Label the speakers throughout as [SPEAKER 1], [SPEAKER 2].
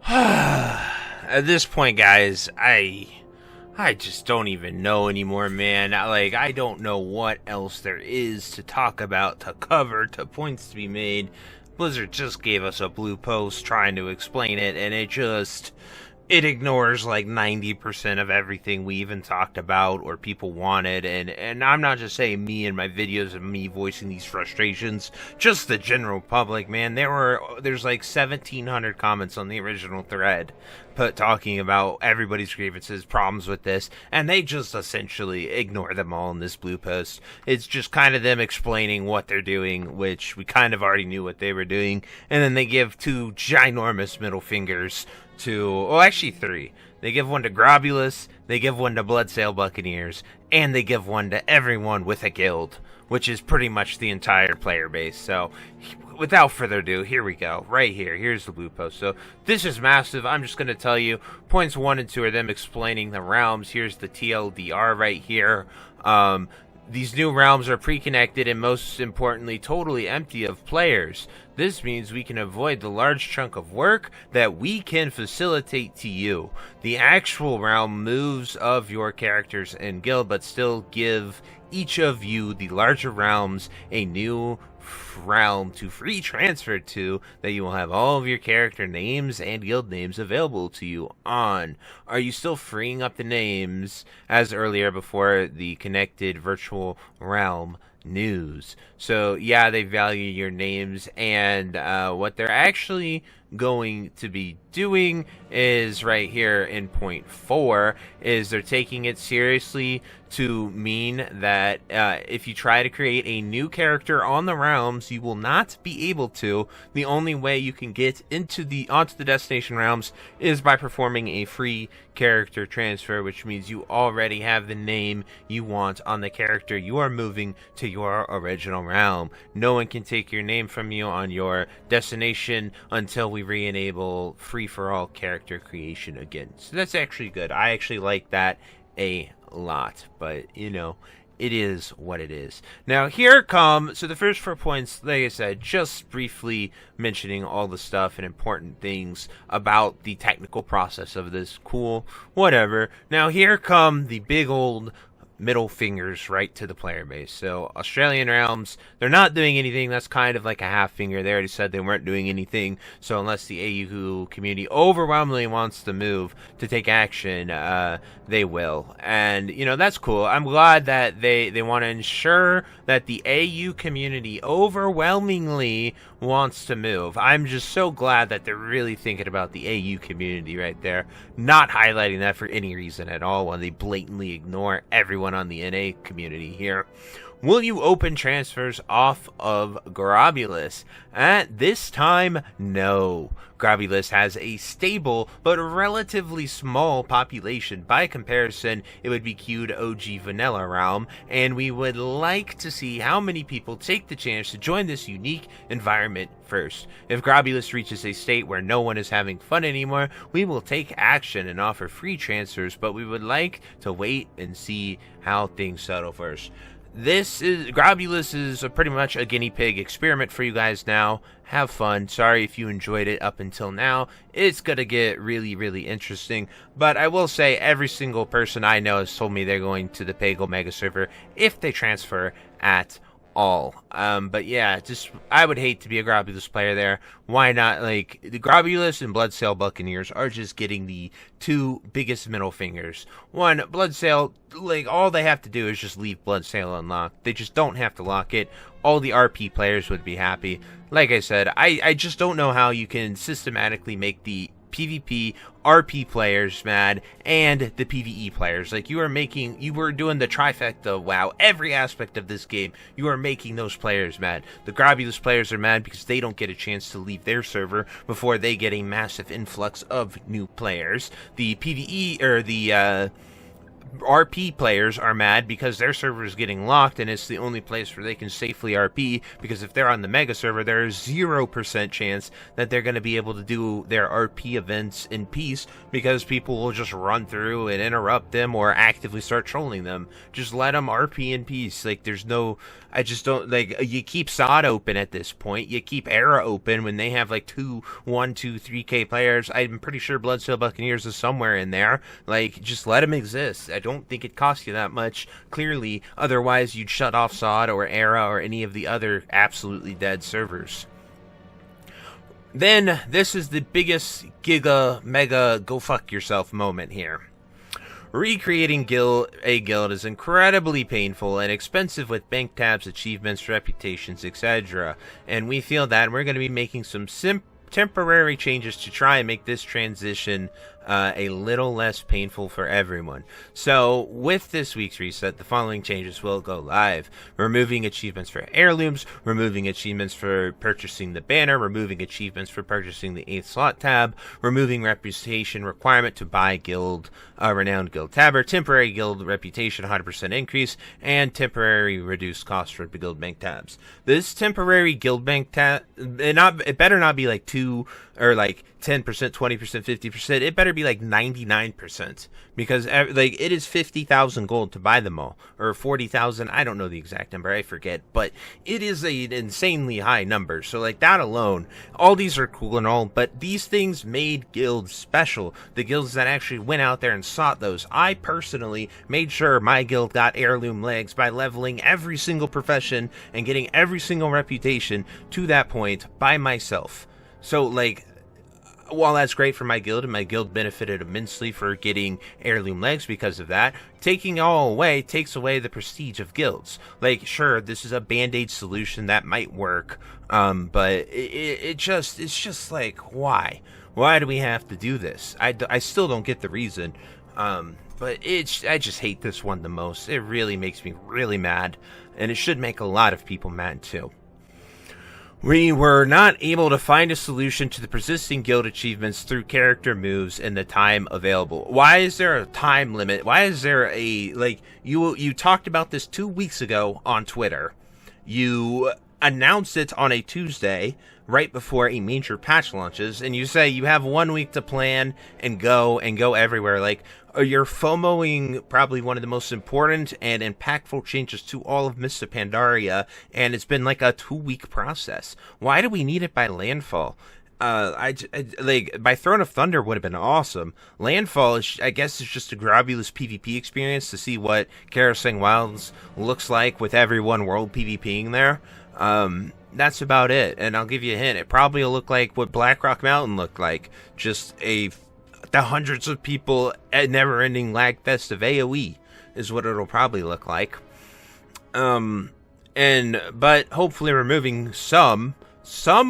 [SPEAKER 1] At this point, guys, I just don't even know anymore, man. I don't know what else there is to talk about, to cover, to points to be made. Blizzard just gave us a blue post trying to explain it, and it ignores like 90% of everything we even talked about or people wanted, and I'm not just saying me and my videos and me voicing these frustrations, just the general public, man. There's like 1,700 comments on the original thread talking about everybody's grievances, problems with this, and they just essentially ignore them all in this blue post. It's just kind of them explaining what they're doing, which we kind of already knew what they were doing, and then they give two ginormous middle fingers to, well, actually three. They give one to Grobulus, they give one to Bloodsail Buccaneers, and they give one to everyone with a guild, which is pretty much the entire player base. So, without further ado, here we go. Right here. Here's the blue post. So, this is massive. I'm just going to tell you. Points 1 and 2 are them explaining the realms. Here's the TLDR right here. These new realms are pre-connected and, most importantly, totally empty of players. This means we can avoid the large chunk of work that we can facilitate to you. The actual realm moves of your characters and guild, but still give each of you, the larger realms, a new realm to free transfer to, that you will have all of your character names and guild names available to you on. Are you still freeing up the names as earlier before the connected virtual realm news? So yeah, they value your names, and what they're actually going to be doing is right here in point 4 is they're taking it seriously to mean that if you try to create a new character on the realms, you will not be able to. The only way you can get onto the destination realms is by performing a free character transfer, which means you already have the name you want on the character you are moving to your original realm. No one can take your name from you on your destination until we re-enable free-for-all character creation again. So that's actually good. I actually like that a lot, but you know, it is what it is. Now here come, so the first 4 points, like I said, just briefly mentioning all the stuff and important things about the technical process of this. Cool, whatever. Now here come the big old middle fingers right to the player base. So Australian realms, they're not doing anything. That's kind of like a half finger. They already said they weren't doing anything. So unless the AU community overwhelmingly wants to move to take action, they will. And you know, that's cool. I'm glad that they want to ensure that the AU community overwhelmingly wants to move. I'm just so glad that they're really thinking about the AU community right there, not highlighting that for any reason at all when they blatantly ignore everyone on the NA community here. Will you open transfers off of Grobulus? At this time, no. Grobulus has a stable but relatively small population. By comparison, it would be queued OG Vanilla Realm, and we would like to see how many people take the chance to join this unique environment first. If Grobulus reaches a state where no one is having fun anymore, we will take action and offer free transfers, but we would like to wait and see how things settle first. Grobulus is pretty much a guinea pig experiment for you guys now. Have fun. Sorry if you enjoyed it up until now. It's gonna get really, really interesting. But I will say every single person I know has told me they're going to the Pagel Mega Server if they transfer at all. But yeah, just I would hate to be a Grobulus player there. Why not? Like, the Grobulus and Bloodsail Buccaneers are just getting the two biggest middle fingers. One, Bloodsail, like, all they have to do is just leave Bloodsail unlocked. They just don't have to lock it. All the RP players would be happy. Like I said, I just don't know how you can systematically make the PvP RP players mad and the PvE players. Like, you were doing the trifecta. Wow, every aspect of this game, you are making those players mad. The Grobulus players are mad because they don't get a chance to leave their server before they get a massive influx of new players. The PvE, or the RP players are mad because their server is getting locked and it's the only place where they can safely RP, because if they're on the mega server, there's 0% chance that they're going to be able to do their RP events in peace, because people will just run through and interrupt them or actively start trolling them. Just let them RP in peace. Like, there's no... I just don't... Like, you keep SOD open at this point. You keep Era open when they have, like, 3K players. I'm pretty sure Bloodsail Buccaneers is somewhere in there. Like, just let them exist. I don't think it costs you that much, clearly. Otherwise, you'd shut off SOD or Era or any of the other absolutely dead servers. Then, this is the biggest giga, mega, go fuck yourself moment here. Recreating a guild is incredibly painful and expensive with bank tabs, achievements, reputations, etc. And we feel that we're going to be making some temporary changes to try and make this transition a little less painful for everyone. So, with this week's reset, the following changes will go live. Removing achievements for heirlooms, removing achievements for purchasing the banner, removing achievements for purchasing the 8th slot tab, removing reputation requirement to buy renowned guild tabber, temporary guild reputation 100% increase, and temporary reduced cost for guild bank tabs. This temporary guild bank tab, it better not be like 2 or like 10%, 20%, 50%. It better be like 99%, because like it is 50,000 gold to buy them all, or 40,000. I don't know the exact number, I forget, but it is an insanely high number. So like that alone, all these are cool and all, but these things made guilds special. The guilds that actually went out there and sought those. I personally made sure my guild got heirloom legs by leveling every single profession and getting every single reputation to that point by myself. So, like, while that's great for my guild, and my guild benefited immensely for getting heirloom legs because of that, taking it all away takes away the prestige of guilds. Like, sure, this is a band-aid solution that might work, but it's just like, why? Why do we have to do this? I still don't get the reason, but I just hate this one the most. It really makes me really mad, and it should make a lot of people mad too. We were not able to find a solution to the persisting guild achievements through character moves in the time available. Why is there a time limit? Why is there you talked about this 2 weeks ago on Twitter. You announced it on a Tuesday right before a major patch launches, and you say you have 1 week to plan and go everywhere. Like, you're FOMOing probably one of the most important and impactful changes to all of Mists of Pandaria, and it's been like a 2-week process. Why do we need it by landfall? Like, by Throne of Thunder would have been awesome. Landfall, I guess, is just a Grobulous PvP experience to see what Karasang Wilds looks like with everyone world PvPing there. That's about it, and I'll give you a hint. It probably will look like what Blackrock Mountain looked like. Just the hundreds of people at never-ending lag fest of AoE is what it'll probably look like. But hopefully removing some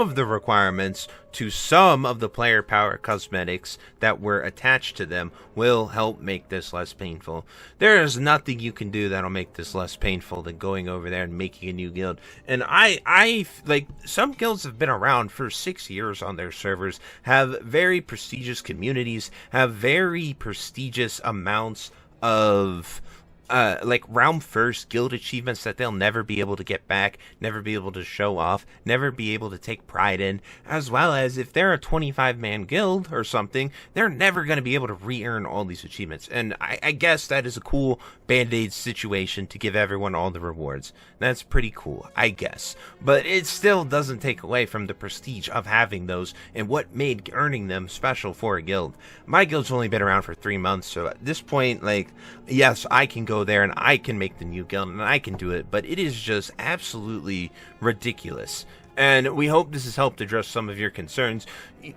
[SPEAKER 1] of the requirements to some of the player power cosmetics that were attached to them will help make this less painful. There is nothing you can do that'll make this less painful than going over there and making a new guild. And I like, some guilds have been around for 6 years on their servers, have very prestigious communities, have very prestigious amounts of like round first guild achievements that they'll never be able to get back, never be able to show off, never be able to take pride in, as well as if they're a 25-man guild or something, they're never going to be able to re-earn all these achievements. And I guess that is a cool band-aid situation to give everyone all the rewards. That's pretty cool, I guess. But it still doesn't take away from the prestige of having those and what made earning them special for a guild. My guild's only been around for 3 months, so at this point, like, yes, I can go there and I can make the new guild and I can do it, but it is just absolutely ridiculous. And we hope this has helped address some of your concerns.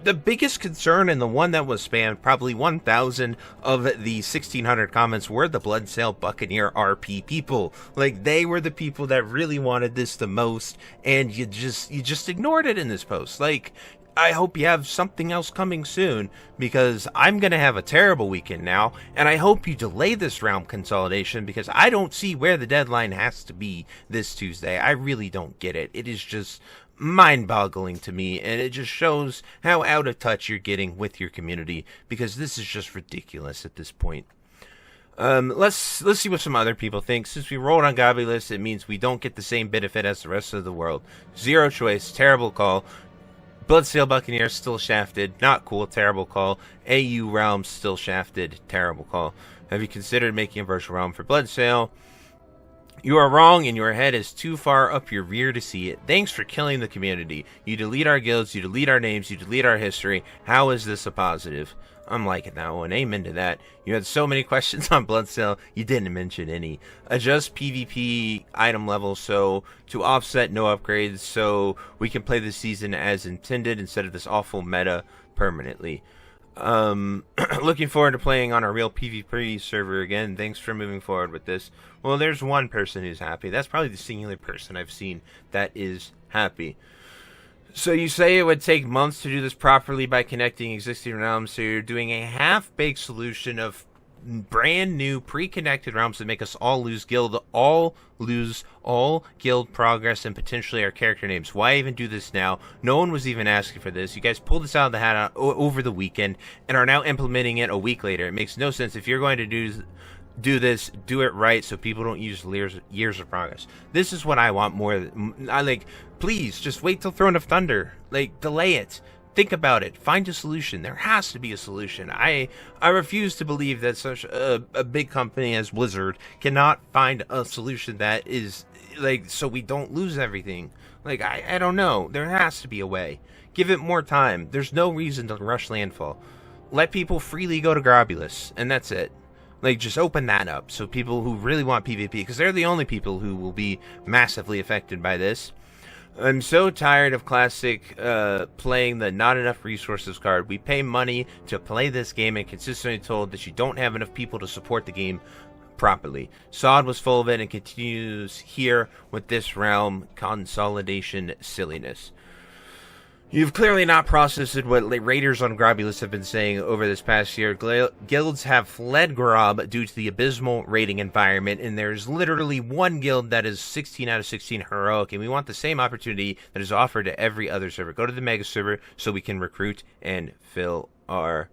[SPEAKER 1] The biggest concern, and the one that was spammed, probably 1,000 of the 1,600 comments, were the Bloodsail Buccaneer RP people. Like, they were the people that really wanted this the most, and you just ignored it in this post. Like, I hope you have something else coming soon, because I'm going to have a terrible weekend now, and I hope you delay this realm consolidation, because I don't see where the deadline has to be this Tuesday. I really don't get it. It is just mind-boggling to me, and it just shows how out of touch you're getting with your community, because this is just ridiculous at this point. Let's see what some other people think. Since we rolled on Gobulus, it means we don't get the same benefit as the rest of the world. Zero choice, terrible call. Bloodsail Buccaneers still shafted, not cool, terrible call. AU Realm still shafted, terrible call. Have you considered making a virtual realm for Bloodsail? You are wrong, and your head is too far up your rear to see it. Thanks for killing the community. You delete our guilds, you delete our names, you delete our history. How is this a positive? I'm liking that one. Amen to that. You had so many questions on Bloodsail, you didn't mention any. Adjust PvP item levels so to offset no upgrades so we can play this season as intended instead of this awful meta permanently. Looking forward to playing on a real PvP server again. Thanks for moving forward with this. Well, there's one person who's happy. That's probably the singular person I've seen that is happy. So you say it would take months to do this properly by connecting existing realms, so you're doing a half-baked solution of brand new pre-connected realms that make us all lose all guild progress and potentially our character names. Why even do this now? No one was even asking for this. You guys pulled this out of the hat over the weekend and are now implementing it a week later. It makes no sense. If you're going to do this, do it right so people don't use years of progress. This is what I want more. Please just wait till Throne of Thunder. Delay it. Think about it. Find a solution. There has to be a solution. I refuse to believe that such a big company as Blizzard cannot find a solution that is so we don't lose everything. I don't know. There has to be a way. Give it more time. There's no reason to rush landfall. Let people freely go to Grobulus, and that's it. Just open that up so people who really want PvP, because they're the only people who will be massively affected by this. I'm so tired of Classic playing the not enough resources card. We pay money to play this game and consistently told that you don't have enough people to support the game properly. Sod was full of it and continues here with this realm consolidation silliness. You've clearly not processed what raiders on Grobulus have been saying over this past year. Guilds have fled Grob due to the abysmal raiding environment, and there's literally one guild that is 16 out of 16 heroic, and we want the same opportunity that is offered to every other server. Go to the mega server so we can recruit and fill our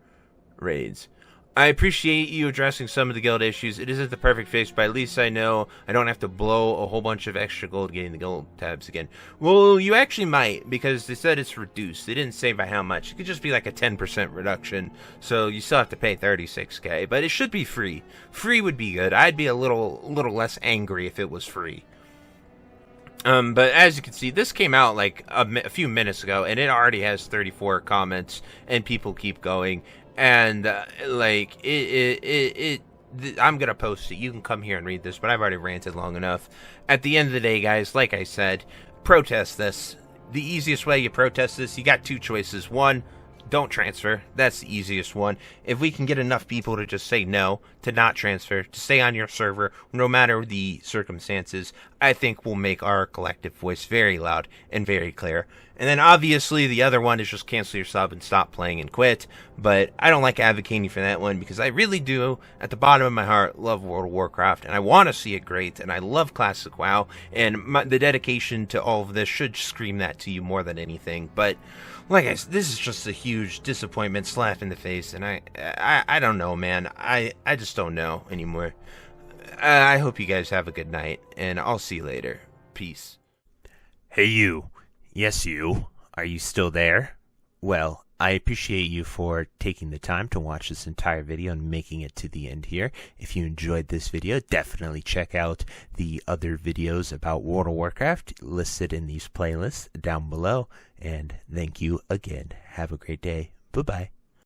[SPEAKER 1] raids. I appreciate you addressing some of the guild issues. It isn't the perfect fix, but at least I know I don't have to blow a whole bunch of extra gold getting the guild tabs again. Well, you actually might, because they said it's reduced. They didn't say by how much. It could just be like a 10% reduction, so you still have to pay 36k, but it should be free. Free would be good. I'd be a little less angry if it was free. But as you can see, this came out a few minutes ago, and it already has 34 comments, and people keep going. And I'm gonna post it. You can come here and read this, but I've already ranted long enough. At the end of the day, guys, like I said, protest this. The easiest way you protest this, you got two choices. One, don't transfer. That's the easiest one. If we can get enough people to just say no, to not transfer, to stay on your server, no matter the circumstances, I think we'll make our collective voice very loud and very clear. And then obviously the other one is just cancel your sub and stop playing and quit. But I don't like advocating for that one because I really do, at the bottom of my heart, love World of Warcraft. And I want to see it great. And I love Classic WoW. And the dedication to all of this should scream that to you more than anything. But like I said, this is just a huge disappointment, slap in the face. And I don't know, man. I just don't know anymore. I hope you guys have a good night. And I'll see you later. Peace.
[SPEAKER 2] Hey, you. Yes, you. Are you still there? Well, I appreciate you for taking the time to watch this entire video and making it to the end here. If you enjoyed this video, definitely check out the other videos about World of Warcraft listed in these playlists down below. And thank you again. Have a great day. Bye-bye.